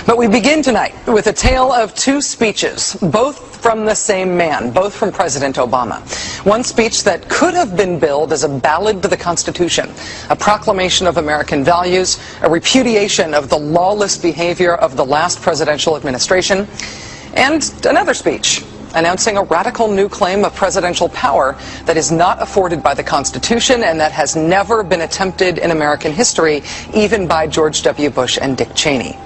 But we begin tonight with a tale of two speeches, both from the same man, both from President Obama. One speech that could have been billed as a ballad to the Constitution, a proclamation of American values, a repudiation of the lawless behavior of the last presidential administration, and another speech announcing a radical new claim of presidential power that is not afforded by the Constitution and that has never been attempted in American history, even by George W. Bush and Dick Cheney.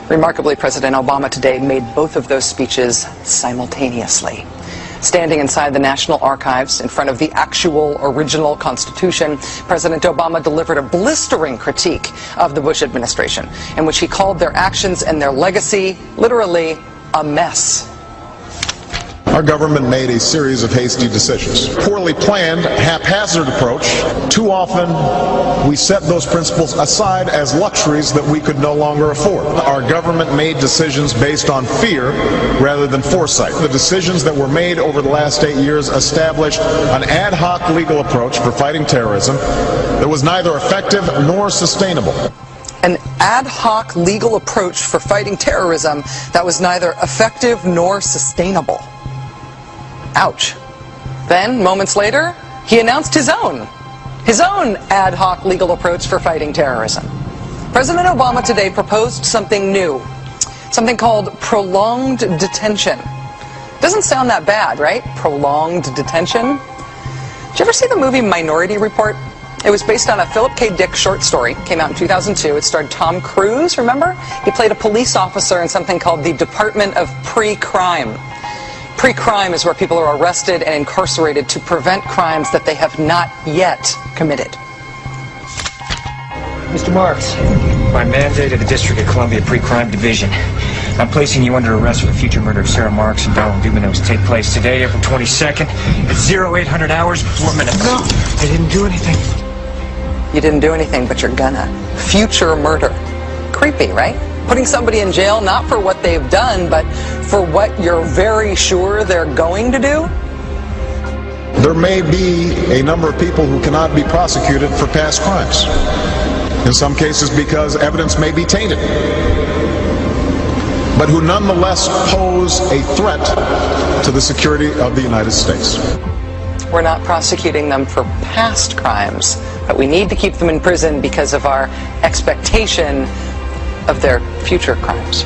Remarkably, President Obama today made both of those speeches simultaneously. Standing inside the National Archives in front of the actual original Constitution, President Obama delivered a blistering critique of the Bush administration, in which he called their actions and their legacy literally a mess. Our government made a series of hasty decisions. Poorly planned, haphazard approach. Too often, we set those principles aside as luxuries that we could no longer afford. Our government made decisions based on fear rather than foresight. The decisions that were made over the last 8 years established an ad hoc legal approach for fighting terrorism that was neither effective nor sustainable. An ad hoc legal approach for fighting terrorism that was neither effective nor sustainable. Ouch. Then, moments later, he announced his own ad hoc legal approach for fighting terrorism. President Obama today proposed something new, something called prolonged detention. Doesn't sound that bad, right? Prolonged detention. Did you ever see the movie Minority Report? It was based on a Philip K. Dick short story. Came out in 2002. It starred Tom Cruise, remember? He played a police officer in something called the Department of Pre-Crime. Pre-crime is where people are arrested and incarcerated to prevent crimes that they have not yet committed. Mr. Marks, by mandate of the District of Columbia Pre-Crime Division, I'm placing you under arrest for the future murder of Sarah Marks and Donald Dumanos to take place today, April 22nd, at 0800 hours 4 minutes. No, I didn't do anything. You didn't do anything, but you're gonna. Future murder. Creepy, right? Putting somebody in jail not for what they've done, but for what you're very sure they're going to do? There may be a number of people who cannot be prosecuted for past crimes. In some cases because evidence may be tainted, but who nonetheless pose a threat to the security of the United States. We're not prosecuting them for past crimes, but we need to keep them in prison because of our expectation of their future crimes.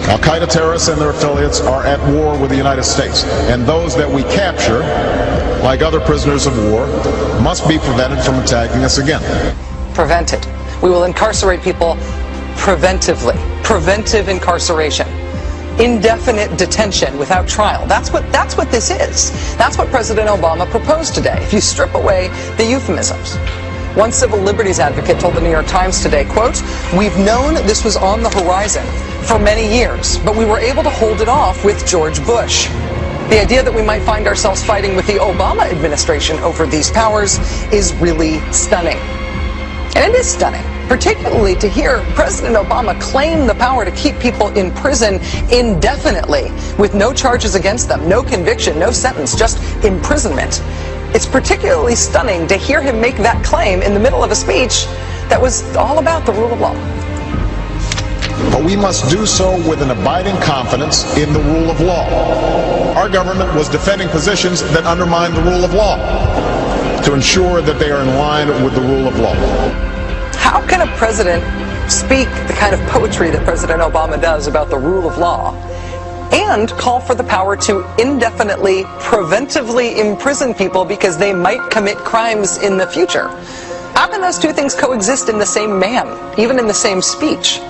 Al-Qaeda terrorists and their affiliates are at war with the United States, and those that we capture, like other prisoners of war, must be prevented from attacking us again. Prevented. We will incarcerate people preventively. Preventive incarceration. Indefinite detention without trial. That's what this is. That's what President Obama proposed today, if you strip away the euphemisms. One civil liberties advocate told the New York Times today, quote, "We've known this was on the horizon for many years, but we were able to hold it off with George Bush. The idea that we might find ourselves fighting with the Obama administration over these powers is really stunning." And it is stunning, particularly to hear President Obama claim the power to keep people in prison indefinitely with no charges against them, no conviction, no sentence, just imprisonment. It's particularly stunning to hear him make that claim in the middle of a speech that was all about the rule of law. But we must do so with an abiding confidence in the rule of law. Our government was defending positions that undermine the rule of law to ensure that they are in line with the rule of law. How can a president speak the kind of poetry that President Obama does about the rule of law and call for the power to indefinitely, preventively imprison people because they might commit crimes in the future? How can those two things coexist in the same man, even in the same speech?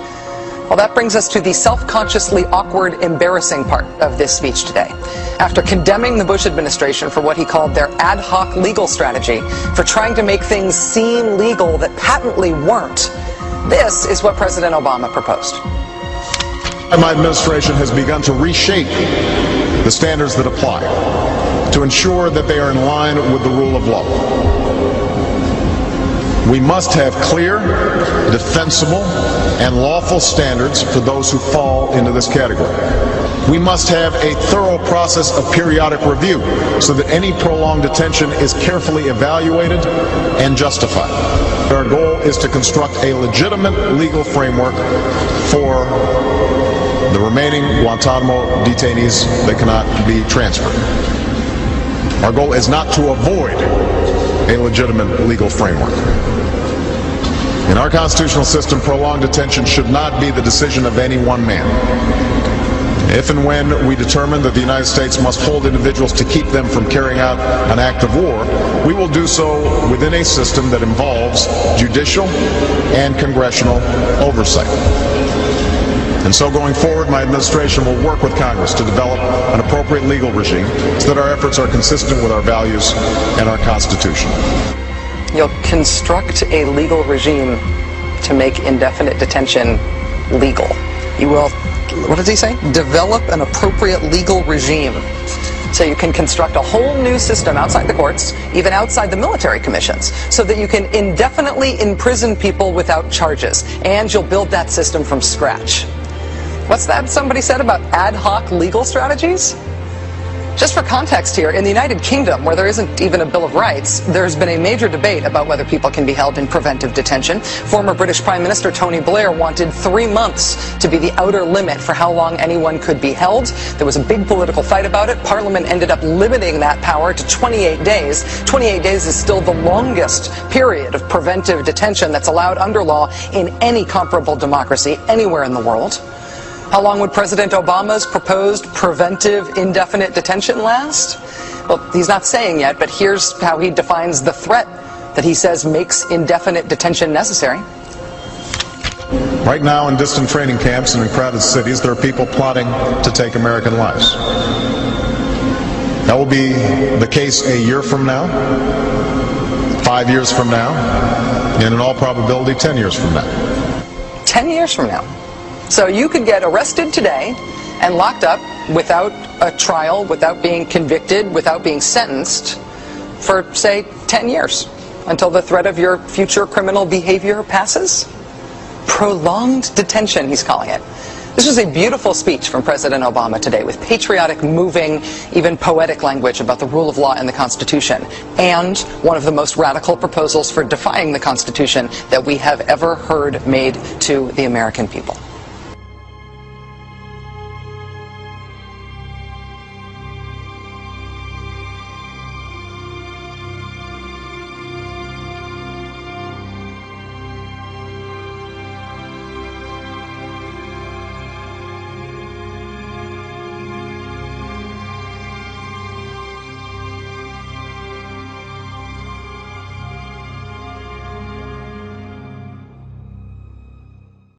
Well, that brings us to the self-consciously awkward, embarrassing part of this speech today. After condemning the Bush administration for what he called their ad hoc legal strategy, for trying to make things seem legal that patently weren't, this is what President Obama proposed. My administration has begun to reshape the standards that apply to ensure that they are in line with the rule of law. We must have clear, defensible, and lawful standards for those who fall into this category. We must have a thorough process of periodic review so that any prolonged detention is carefully evaluated and justified. Our goal is to construct a legitimate legal framework for the remaining Guantanamo detainees that cannot be transferred. Our goal is not to avoid a legitimate legal framework. In our constitutional system, prolonged detention should not be the decision of any one man. If and when we determine that the United States must hold individuals to keep them from carrying out an act of war, we will do so within a system that involves judicial and congressional oversight. And so going forward, my administration will work with Congress to develop an appropriate legal regime so that our efforts are consistent with our values and our Constitution. You'll construct a legal regime to make indefinite detention legal. You will, what does he say? Develop an appropriate legal regime. So you can construct a whole new system outside the courts, even outside the military commissions, so that you can indefinitely imprison people without charges. And you'll build that system from scratch. What's that somebody said about ad hoc legal strategies? Just for context here, in the United Kingdom, where there isn't even a Bill of Rights, there's been a major debate about whether people can be held in preventive detention. Former British Prime Minister Tony Blair wanted 3 months to be the outer limit for how long anyone could be held. There was a big political fight about it. Parliament ended up limiting that power to 28 days. 28 days is still the longest period of preventive detention that's allowed under law in any comparable democracy anywhere in the world. How long would President Obama's proposed preventive indefinite detention last? Well, he's not saying yet, but here's how he defines the threat that he says makes indefinite detention necessary. Right now, in distant training camps and in crowded cities, there are people plotting to take American lives. That will be the case a year from now, 5 years from now, and in all probability 10 years from now. 10 years from now. So you could get arrested today and locked up without a trial, without being convicted, without being sentenced for, say, 10 years until the threat of your future criminal behavior passes. Prolonged detention, he's calling it. This was a beautiful speech from President Obama today with patriotic, moving, even poetic language about the rule of law and the Constitution, and one of the most radical proposals for defying the Constitution that we have ever heard made to the American people.